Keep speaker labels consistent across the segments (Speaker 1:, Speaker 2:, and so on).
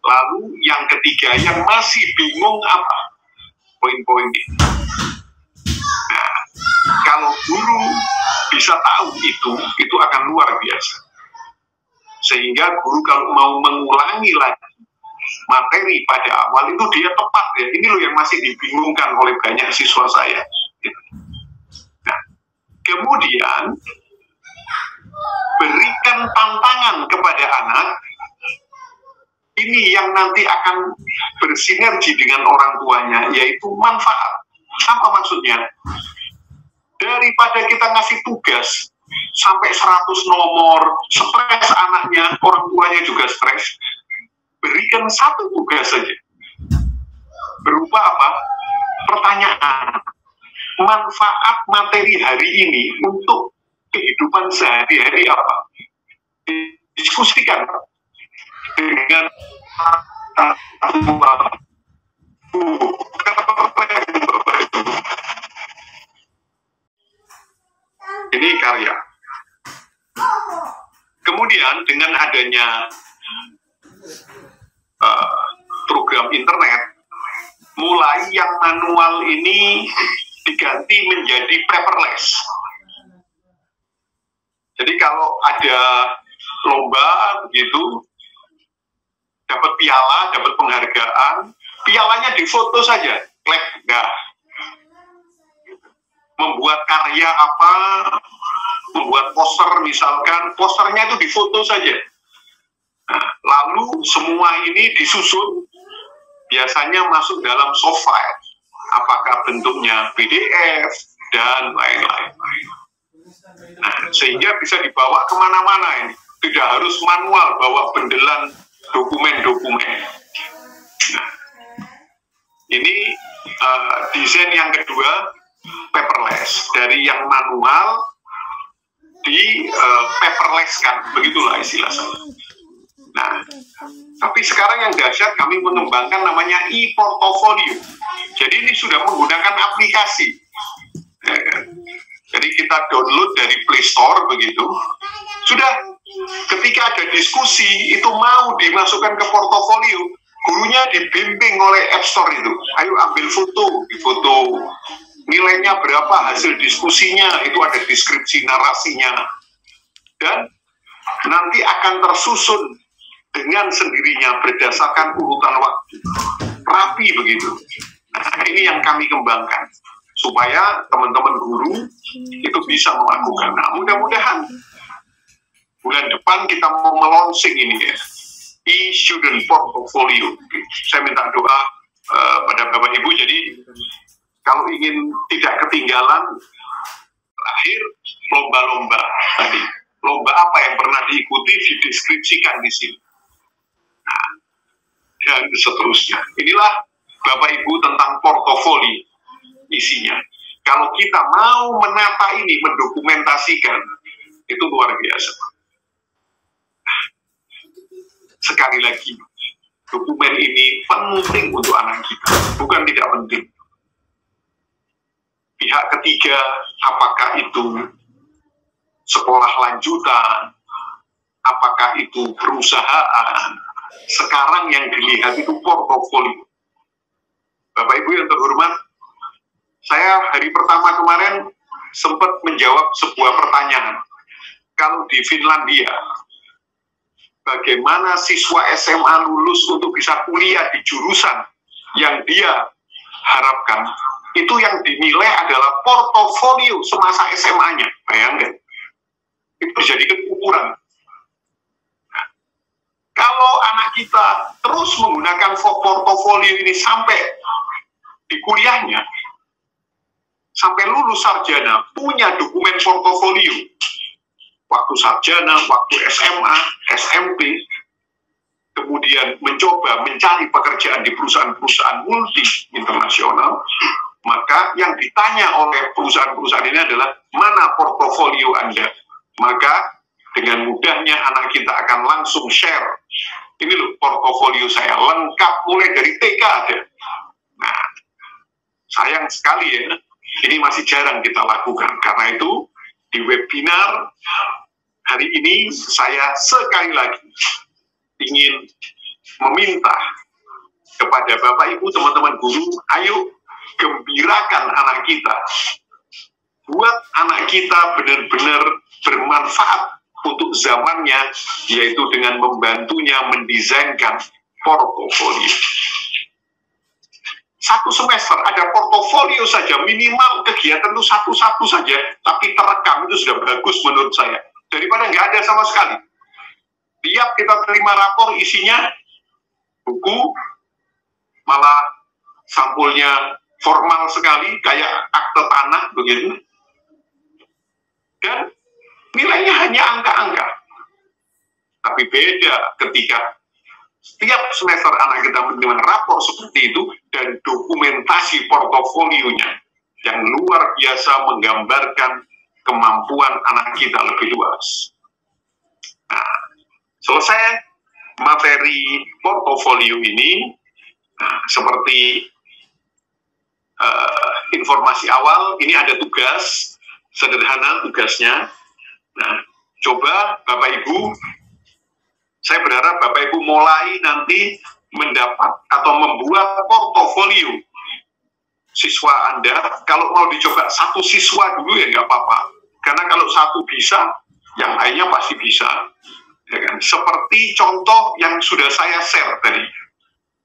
Speaker 1: Lalu yang ketiga, yang masih bingung apa poin-poinnya. Nah, kalau guru bisa tahu itu akan luar biasa. Sehingga guru kalau mau mengulangi lagi materi pada awal itu dia tepat ya. Ini loh yang masih dibingungkan oleh banyak siswa saya. Nah, kemudian berikan tantangan kepada anak. Ini yang nanti akan bersinergi dengan orang tuanya, yaitu manfaat. Apa maksudnya? Daripada kita ngasih tugas sampai 100 nomor, stres anaknya, orang tuanya juga stres, berikan satu tugas saja. Berupa apa? Pertanyaan. Manfaat materi hari ini untuk kehidupan sehari-hari apa? Diskusikan dengan ini karya. Kemudian dengan adanya program internet, mulai yang manual ini diganti menjadi paperless. Jadi kalau ada lomba begitu, dapat piala, dapat penghargaan, pialanya difoto saja, klik, enggak. Membuat karya apa, membuat poster misalkan, posternya itu difoto saja. Nah, lalu semua ini disusun, biasanya masuk dalam soft file, apakah bentuknya PDF dan lain-lain. Nah, sehingga bisa dibawa kemana-mana ini, tidak harus manual bawa bendelan dokumen-dokumen. Nah, ini desain yang kedua, paperless, dari yang manual di paperless-kan, begitulah istilah saya. Nah, tapi sekarang yang dahsyat kami mengembangkan namanya e-portfolio. Jadi ini sudah menggunakan aplikasi. Jadi kita download dari Play Store begitu. Sudah ketika ada diskusi itu mau dimasukkan ke portofolio, gurunya dibimbing oleh App Store itu. Ayo ambil foto, difoto. Nilainya berapa, hasil diskusinya, itu ada deskripsi narasinya. Dan nanti akan tersusun dengan sendirinya berdasarkan urutan waktu. Rapi begitu. Nah, ini yang kami kembangkan. Supaya teman-teman guru itu bisa melakukan. Nah, mudah-mudahan bulan depan kita mau melonsing ini ya, e-student portfolio. Saya minta doa pada Bapak Ibu, jadi kalau ingin tidak ketinggalan, terakhir lomba-lomba tadi. Lomba apa yang pernah diikuti dideskripsikan di sini. Nah, dan seterusnya. Inilah Bapak Ibu tentang portofolio isinya. Kalau kita mau menata ini, mendokumentasikan, itu luar biasa. Sekali lagi, dokumen ini penting untuk anak kita, bukan tidak penting. Pihak ketiga, apakah itu sekolah lanjutan, apakah itu perusahaan, sekarang yang dilihat itu portofolio. Bapak Ibu yang terhormat, saya hari pertama kemarin sempat menjawab sebuah pertanyaan. Kalau di Finlandia, bagaimana siswa SMA lulus untuk bisa kuliah di jurusan yang dia harapkan, itu yang dinilai adalah portofolio semasa SMA-nya. Bayangkan, itu dijadikan ukuran. Nah, kalau anak kita terus menggunakan portofolio ini sampai di kuliahnya, sampai lulus sarjana, punya dokumen portofolio, waktu sarjana, waktu SMA, SMP, kemudian mencoba mencari pekerjaan di perusahaan-perusahaan multi internasional, maka yang ditanya oleh perusahaan-perusahaan ini adalah mana portofolio Anda. Maka dengan mudahnya anak kita akan langsung share. Ini loh portofolio saya, lengkap mulai dari TK ada. Nah, sayang sekali ya, ini masih jarang kita lakukan. Karena itu di webinar hari ini saya sekali lagi ingin meminta kepada Bapak Ibu, teman-teman guru, ayo gembirakan anak kita. Buat anak kita benar-benar bermanfaat untuk zamannya, yaitu dengan membantunya mendesainkan portofolio. Satu semester ada portofolio saja, minimal kegiatan itu satu-satu saja, tapi terekam itu sudah bagus menurut saya. Daripada nggak ada sama sekali. Tiap kita terima rapor isinya buku, malah sampulnya formal sekali, kayak akte tanah begitu. Dan nilainya hanya angka-angka. Tapi beda ketika setiap semester anak kita menerima rapor seperti itu dan dokumentasi portofolionya yang luar biasa menggambarkan kemampuan anak kita lebih luas. Nah, selesai materi portofolio ini, nah, seperti informasi awal, ini ada tugas, sederhana tugasnya. Nah, coba Bapak Ibu, saya berharap Bapak Ibu mulai nanti mendapat atau membuat portofolio siswa Anda. Kalau mau dicoba satu siswa dulu ya nggak apa-apa, karena kalau satu bisa, yang lainnya pasti bisa. Ya kan? Seperti contoh yang sudah saya share tadi,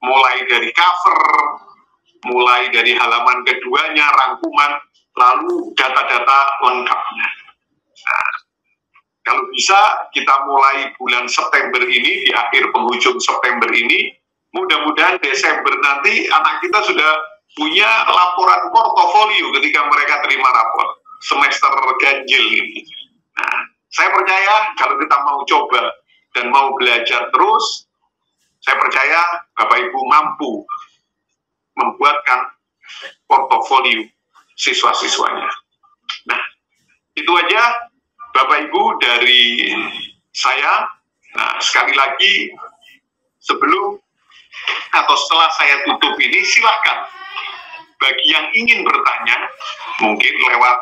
Speaker 1: mulai dari cover, mulai dari halaman keduanya, rangkuman, lalu data-data lengkapnya. Nah, kalau bisa kita mulai bulan September ini, di akhir penghujung September ini, mudah-mudahan Desember nanti anak kita sudah punya laporan portofolio ketika mereka terima rapor semester ganjil ini. Nah, saya percaya kalau kita mau coba dan mau belajar terus, saya percaya Bapak Ibu mampu membuatkan portofolio siswa-siswanya. Nah, itu aja Bapak Ibu dari saya. Nah, sekali lagi sebelum atau setelah saya tutup ini, silahkan bagi yang ingin bertanya, mungkin lewat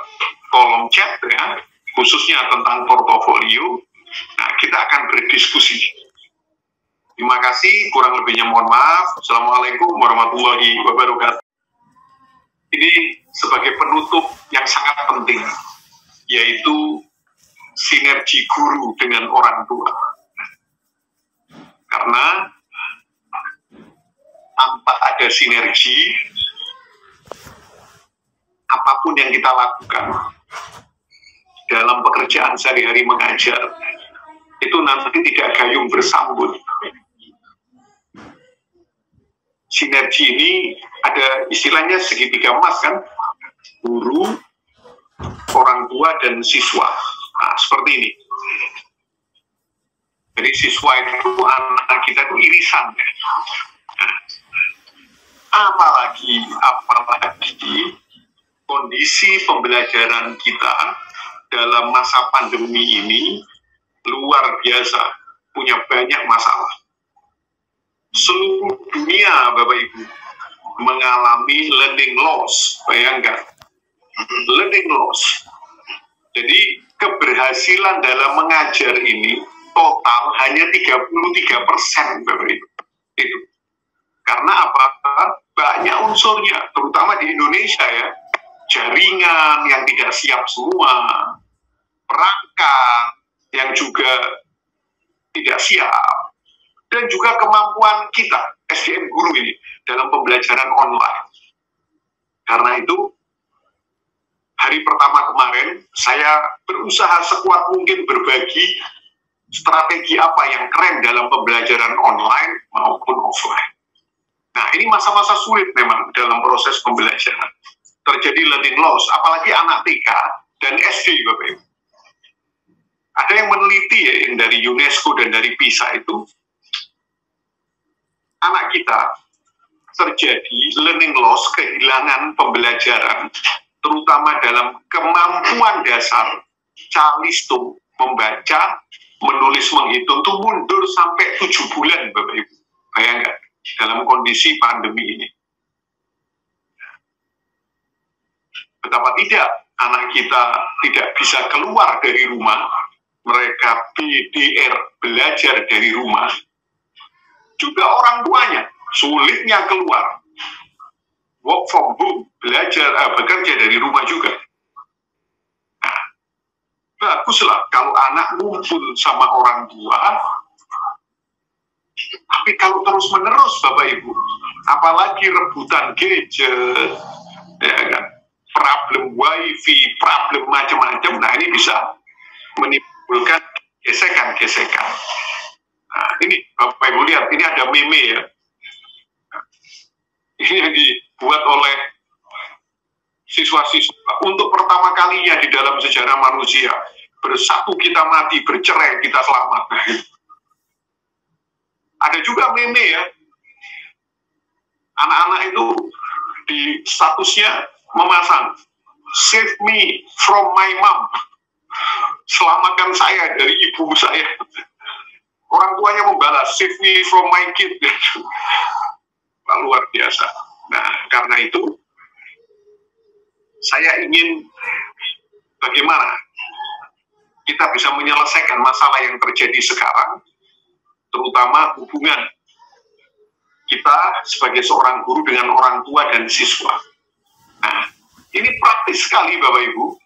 Speaker 1: kolom chat ya, khususnya tentang portofolio. Nah, kita akan berdiskusi. Terima kasih, kurang lebihnya mohon maaf. Assalamualaikum warahmatullahi wabarakatuh. Ini sebagai penutup yang sangat penting, yaitu sinergi guru dengan orang tua. Karena tanpa ada sinergi, apapun yang kita lakukan dalam pekerjaan sehari-hari mengajar, itu nanti tidak gayung bersambut. Sinergi ini ada istilahnya segitiga emas kan, guru, orang tua, dan siswa. Nah, seperti ini. Jadi siswa itu, anak kita itu irisan. Nah, apalagi kondisi pembelajaran kita dalam masa pandemi ini luar biasa, punya banyak masalah. Seluruh dunia, Bapak Ibu, mengalami learning loss. Bayangkan, learning loss. Jadi keberhasilan dalam mengajar ini total hanya 33%, Bapak Ibu. Itu. Karena apa? Banyak unsurnya, terutama di Indonesia ya. Jaringan yang tidak siap semua, perangkat yang juga tidak siap, dan juga kemampuan kita, SDM guru ini, dalam pembelajaran online. Karena itu, hari pertama kemarin, saya berusaha sekuat mungkin berbagi strategi apa yang keren dalam pembelajaran online maupun offline. Nah, ini masa-masa sulit memang dalam proses pembelajaran. Terjadi learning loss, apalagi anak TK dan SD, Bapak Ibu. Ada yang meneliti ya, yang dari UNESCO dan dari PISA itu, anak kita terjadi learning loss, kehilangan pembelajaran, terutama dalam kemampuan dasar, calistung, membaca, menulis, menghitung, itu mundur sampai 7 bulan, Bapak Ibu. Bayangkan, dalam kondisi pandemi ini. Betapa tidak anak kita tidak bisa keluar dari rumah, mereka BDR, belajar dari rumah, juga orang tuanya sulitnya keluar, work from home, belajar, bekerja dari rumah juga. Nah, baguslah kalau anak ngumpul sama orang tua, tapi kalau terus-menerus Bapak Ibu, apalagi rebutan gadget, ya kan, problem wifi, problem macam-macam, nah ini bisa menimbulkan gesekan-gesekan. Nah, ini Bapak Ibu lihat, ini ada meme ya. Ini yang dibuat oleh siswa-siswa untuk pertama kalinya di dalam sejarah manusia. Bersatu kita mati, bercerai kita selamat. Ada juga meme ya, anak-anak itu di statusnya memasang save me from my mom, selamatkan saya dari ibu saya. Orang tuanya membalas save me from my kid. Luar biasa. Nah, karena itu saya ingin bagaimana kita bisa menyelesaikan masalah yang terjadi sekarang, terutama hubungan kita sebagai seorang guru dengan orang tua dan siswa. Nah, ini praktis sekali Bapak Ibu.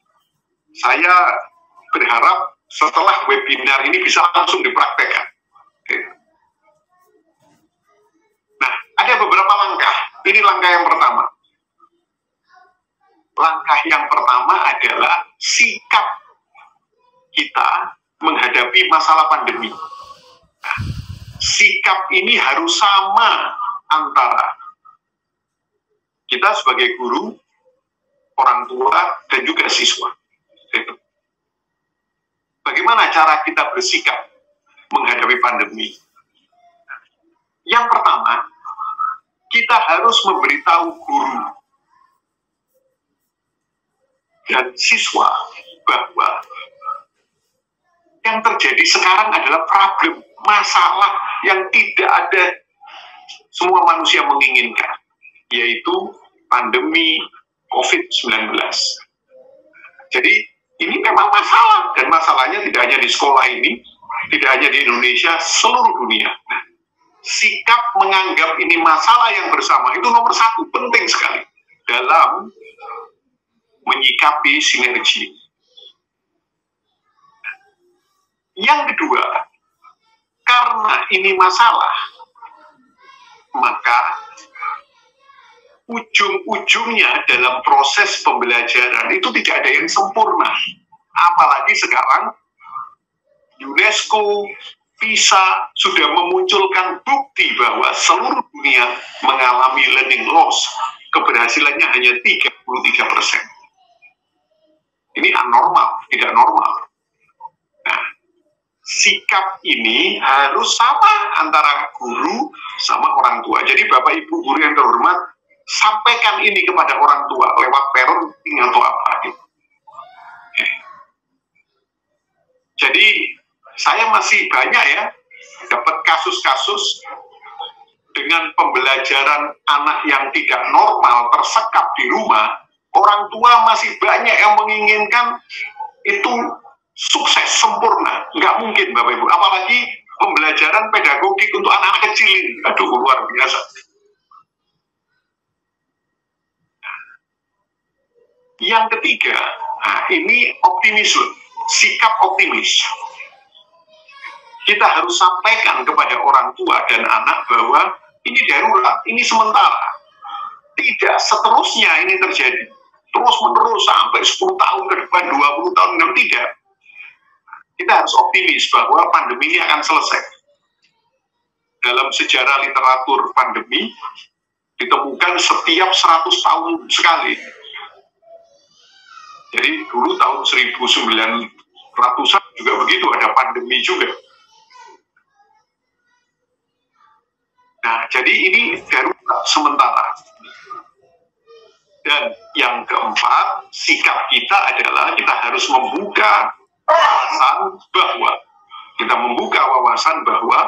Speaker 1: Saya berharap setelah webinar ini bisa langsung dipraktekkan. Nah, ada beberapa langkah. Ini langkah yang pertama. Langkah yang pertama adalah sikap kita menghadapi masalah pandemi. Nah, sikap ini harus sama antara kita sebagai guru, orang tua, dan juga siswa. Bagaimana cara kita bersikap menghadapi pandemi? Yang pertama, kita harus memberitahu guru dan siswa bahwa yang terjadi sekarang adalah problem, masalah yang tidak ada semua manusia menginginkan, yaitu pandemi COVID-19. Jadi ini memang masalah, dan masalahnya tidak hanya di sekolah ini, tidak hanya di Indonesia, seluruh dunia. Nah, sikap menganggap ini masalah yang bersama itu nomor satu, penting sekali dalam menyikapi sinergi. Yang kedua, karena ini masalah, maka ujung-ujungnya dalam proses pembelajaran itu tidak ada yang sempurna. Apalagi sekarang UNESCO, PISA sudah memunculkan bukti bahwa seluruh dunia mengalami learning loss. Keberhasilannya hanya 33%. Ini anormal, tidak normal. Nah, sikap ini harus sama antara guru sama orang tua. Jadi Bapak Ibu guru yang terhormat, sampaikan ini kepada orang tua lewat parenting atau apa gitu. Jadi saya masih banyak ya dapat kasus-kasus dengan pembelajaran anak yang tidak normal tersekap di rumah. Orang tua masih banyak yang menginginkan itu sukses, sempurna. Nggak mungkin Bapak Ibu, apalagi pembelajaran pedagogik untuk anak-anak kecil ini. Aduh, luar biasa. Yang ketiga, nah ini optimisme, sikap optimis. Kita harus sampaikan kepada orang tua dan anak bahwa ini darurat, ini sementara. Tidak seterusnya ini terjadi. Terus-menerus sampai 10 tahun ke depan, 20 tahun ke depan, tidak. Kita harus optimis bahwa pandemi ini akan selesai. Dalam sejarah literatur pandemi, ditemukan setiap 100 tahun sekali. Jadi dulu tahun 1900-an juga begitu, ada pandemi juga. Nah, jadi ini darurat sementara. Dan yang keempat, sikap kita adalah kita harus membuka wawasan bahwa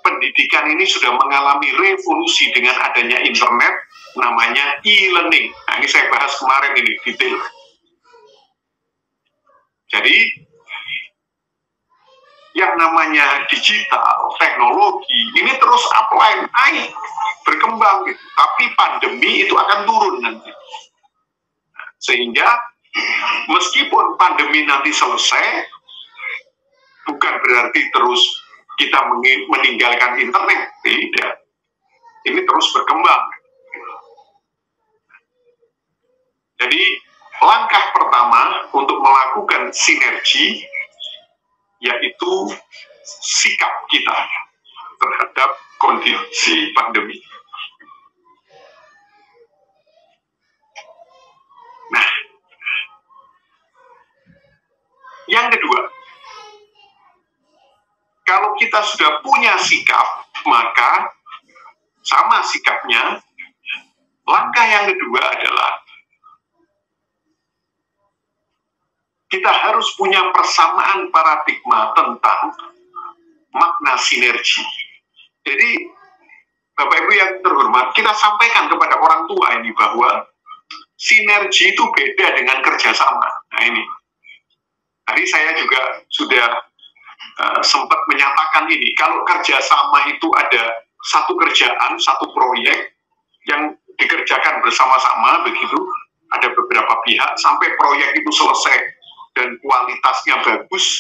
Speaker 1: pendidikan ini sudah mengalami revolusi dengan adanya internet, namanya e-learning. Nah, ini saya bahas kemarin ini detail. Jadi yang namanya digital, teknologi, ini terus upline, naik, berkembang gitu. Tapi pandemi itu akan turun nanti. Sehingga meskipun pandemi nanti selesai, bukan berarti terus kita meninggalkan internet, tidak. Ini terus berkembang. Jadi langkah pertama untuk melakukan sinergi yaitu sikap kita terhadap kondisi pandemi. Nah, yang kedua, kalau kita sudah punya sikap, maka sama sikapnya, langkah yang kedua adalah kita harus punya persamaan paradigma tentang makna sinergi. Jadi, Bapak Ibu yang terhormat, kita sampaikan kepada orang tua ini bahwa sinergi itu beda dengan kerjasama. Nah ini, tadi saya juga sudah sempat menyatakan ini, kalau kerjasama itu ada satu kerjaan, satu proyek yang dikerjakan bersama-sama begitu, ada beberapa pihak sampai proyek itu selesai dan kualitasnya bagus,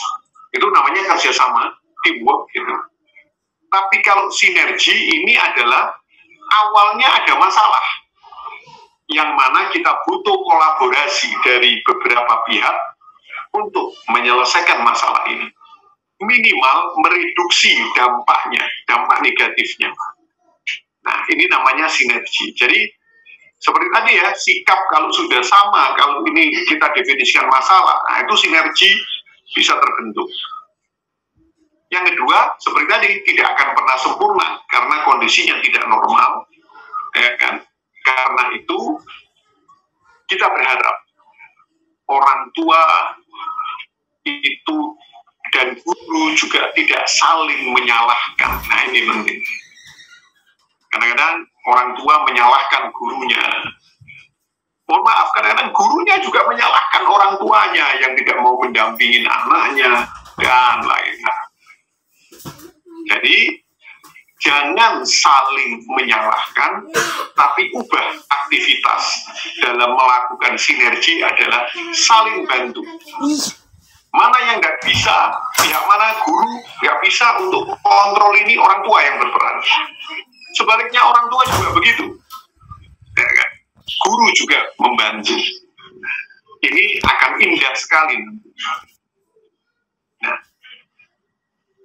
Speaker 1: itu namanya kerjasama, teamwork gitu. Tapi kalau sinergi ini adalah awalnya ada masalah, yang mana kita butuh kolaborasi dari beberapa pihak untuk menyelesaikan masalah ini. Minimal mereduksi dampaknya, dampak negatifnya. Nah, ini namanya sinergi. Jadi, seperti tadi ya, sikap kalau sudah sama, kalau ini kita definisikan masalah, nah itu sinergi bisa terbentuk. Yang kedua, seperti tadi, tidak akan pernah sempurna karena kondisinya tidak normal, ya kan? Karena itu, kita berharap orang tua itu dan guru juga tidak saling menyalahkan. Nah, ini penting. Kadang-kadang orang tua menyalahkan gurunya. Mohon maaf, kadang-kadang gurunya juga menyalahkan orang tuanya yang tidak mau mendampingin anaknya, dan lain-lain. Jadi, jangan saling menyalahkan, tapi ubah aktivitas dalam melakukan sinergi adalah saling bantu. Mana yang nggak bisa, pihak mana guru nggak bisa untuk kontrol ini, orang tua yang berperan. Sebaliknya orang tua juga begitu. Ya kan? Guru juga membantu. Ini akan indah sekali. Nah,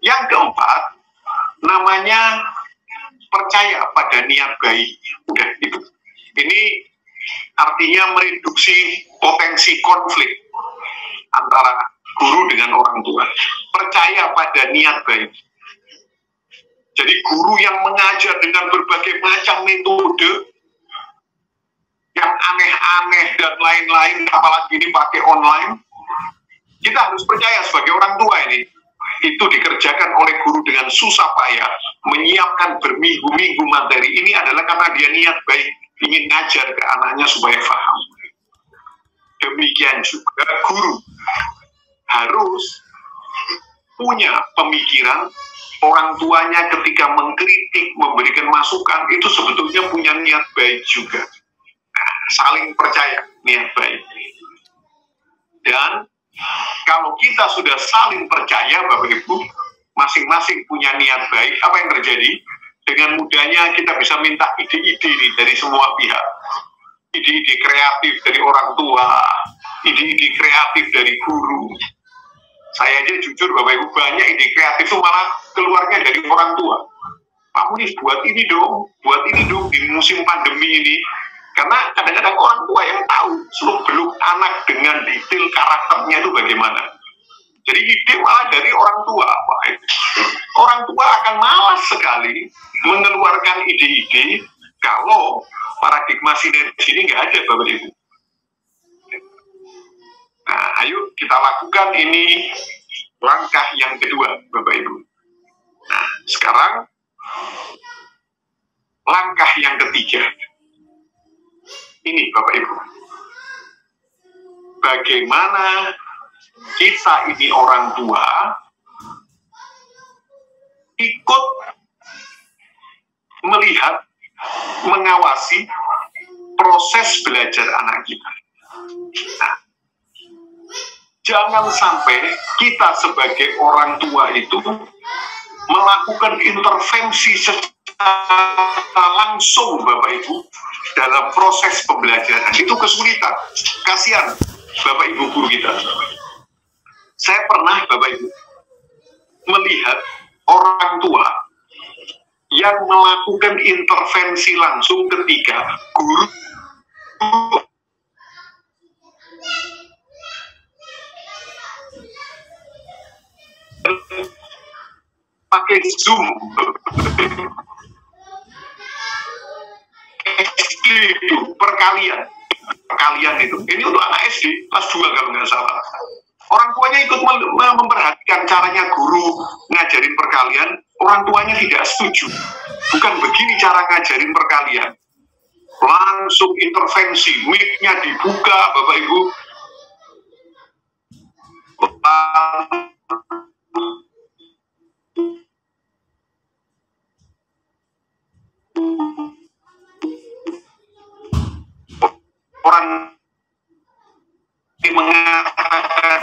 Speaker 1: yang keempat, namanya percaya pada niat baik. Udah itu. Ini artinya mereduksi potensi konflik antara guru dengan orang tua. Percaya pada niat baik. Jadi guru yang mengajar dengan berbagai macam metode yang aneh-aneh dan lain-lain, apalagi ini pakai online, kita harus percaya sebagai orang tua ini, itu dikerjakan oleh guru dengan susah payah, menyiapkan berminggu-minggu materi, ini adalah karena dia niat baik, ingin ngajar ke anaknya supaya paham. Demikian juga guru harus punya pemikiran orang tuanya ketika mengkritik, memberikan masukan, itu sebetulnya punya niat baik juga. Nah, saling percaya niat baik. Dan kalau kita sudah saling percaya, Bapak Ibu, masing-masing punya niat baik, apa yang terjadi? Dengan mudahnya kita bisa minta ide-ide dari semua pihak. Ide-ide kreatif dari orang tua, ide-ide kreatif dari guru. Saya aja jujur Bapak Ibu, banyak ide kreatif itu malah keluarnya dari orang tua. Pak Munis, buat ini dong di musim pandemi ini. Karena kadang-kadang orang tua yang tahu seluk-beluk anak dengan detail karakternya itu bagaimana. Jadi ide malah dari orang tua. Orang tua akan malas sekali mengeluarkan ide-ide kalau paradigma sinergi ini nggak ada, Bapak Ibu. Nah, ayo kita lakukan ini langkah yang kedua, Bapak Ibu. Nah, sekarang langkah yang ketiga. Ini, Bapak Ibu. Bagaimana kita ini orang tua ikut melihat, mengawasi proses belajar anak kita. Nah, jangan sampai kita sebagai orang tua itu melakukan intervensi secara langsung, Bapak Ibu, dalam proses pembelajaran. Itu kesulitan. Kasihan Bapak Ibu guru kita. Saya pernah, Bapak Ibu, melihat orang tua yang melakukan intervensi langsung ketika guru pakai Zoom SD itu perkalian itu. Ini untuk anak SD kelas 2 kalau nggak salah. Orang tuanya ikut memperhatikan caranya guru ngajarin perkalian, orang tuanya tidak setuju. Bukan begini cara ngajarin perkalian. Langsung intervensi, mic-nya dibuka, Bapak Ibu. Orang mengatakan